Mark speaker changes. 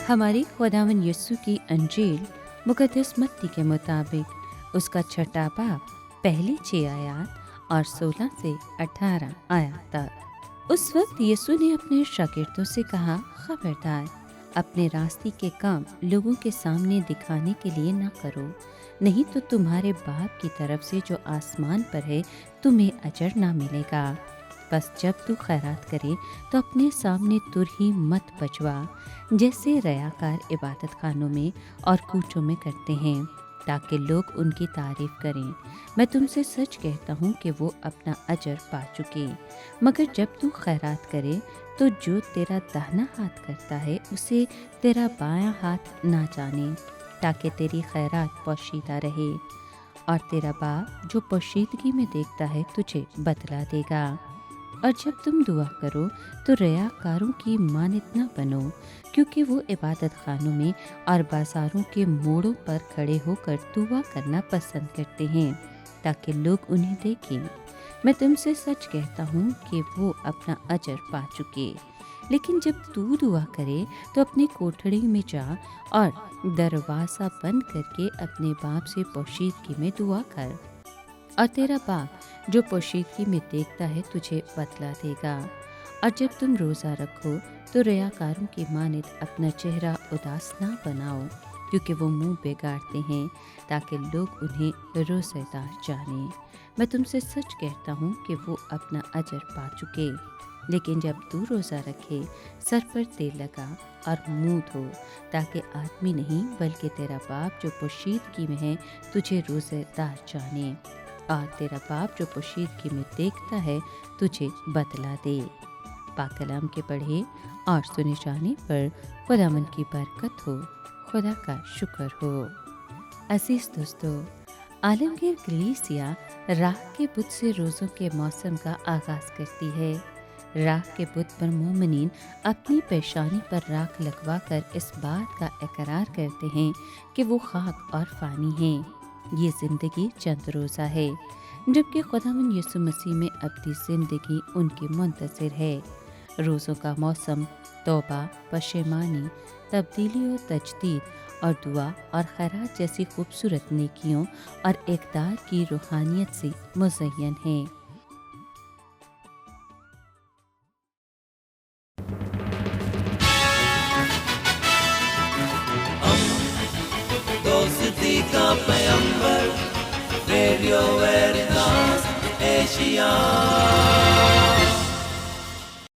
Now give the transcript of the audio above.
Speaker 1: हमारी खुदावन यीशु की अंजील मुकद्दस मत्ती के मुताबिक उसका छठा बाब पहली 6 आयत और 16 से 18 आयत तक। उस वक्त यीशु ने अपने शागिर्दों से कहा, खबरदार, अपने रास्ते के काम लोगों के सामने दिखाने के लिए ना करो, नहीं तो तुम्हारे बाप की तरफ से जो आसमान पर है तुम्हें अजर ना मिलेगा। बस जब तू खैरात करे तो अपने सामने तुरही मत बजवा, जैसे रयाकार इबादत खानों में और कूचों में करते हैं, ताकि लोग उनकी तारीफ करें। मैं तुमसे सच कहता हूँ कि वो अपना अजर पा चुके। मगर जब तू खैरात करे तो जो तेरा दाहिना हाथ करता है उसे तेरा बायां हाथ ना जाने, ताकि तेरी खैरात पोशीदा रहे, और तेरा बाप जो पोशीदगी में देखता है तुझे बदला देगा। और जब तुम दुआ करो तो रयाकारों की मानत न बनो, क्योंकि वो इबादत खानों में और बाजारों के मोड़ों पर खड़े होकर दुआ करना पसंद करते हैं, ताकि लोग उन्हें देखें। मैं तुमसे सच कहता हूँ कि वो अपना अजर पा चुके। लेकिन जब तू दुआ करे तो अपनी कोठड़ी में जा और दरवाज़ा बंद करके अपने बाप से पोशीदगी में दुआ कर, और तेरा बाप जो पोशीदगी में देखता है तुझे बदला देगा। और जब तुम रोज़ा रखो तो रयाकारों की मानद अपना चेहरा उदास ना बनाओ, क्योंकि वो मुंह बिगाड़ते हैं ताकि लोग उन्हें रोज़ेदार जाने। मैं तुमसे सच कहता हूँ कि वो अपना अजर पा चुके। लेकिन जब तू रोज़ा रखे, सर पर तेल लगा और मुंह धो, ताकि आदमी नहीं बल्कि तेरा बाप जो पोशीदगी में है तुझे रोज़ेदार जाने, और तेरा बाप जो पोशीदगी में देखता है तुझे बदला दे। पाक कलाम के पढ़े और सुने जाने पर खुदावंद की बरकत हो, खुदा का शुक्र हो। अजीज दोस्तों, आलमगीर कलीसिया राह के बुत से रोज़ों के मौसम का आगाज़ करती है। राह के बुत पर मोमिनीन अपनी पेशानी पर राख लगवा कर इस बात का इकरार करते हैं कि वो खाक और फ़ानी हैं। ये ज़िंदगी चंद रोज़ा है, जबकि खुदावंद यीशु मसीह में अपनी ज़िंदगी उनकी मुंतज़िर है। रोज़ों का मौसम तौबा, पशेमानी, तब्दीली और तजदीद और दुआ और खैरात जैसी खूबसूरत नेकियों और इक़दार की रूहानियत से मुज़य्यन है।
Speaker 2: दोस्ती का पैगंबर, रेडियो वेरितास एशिया।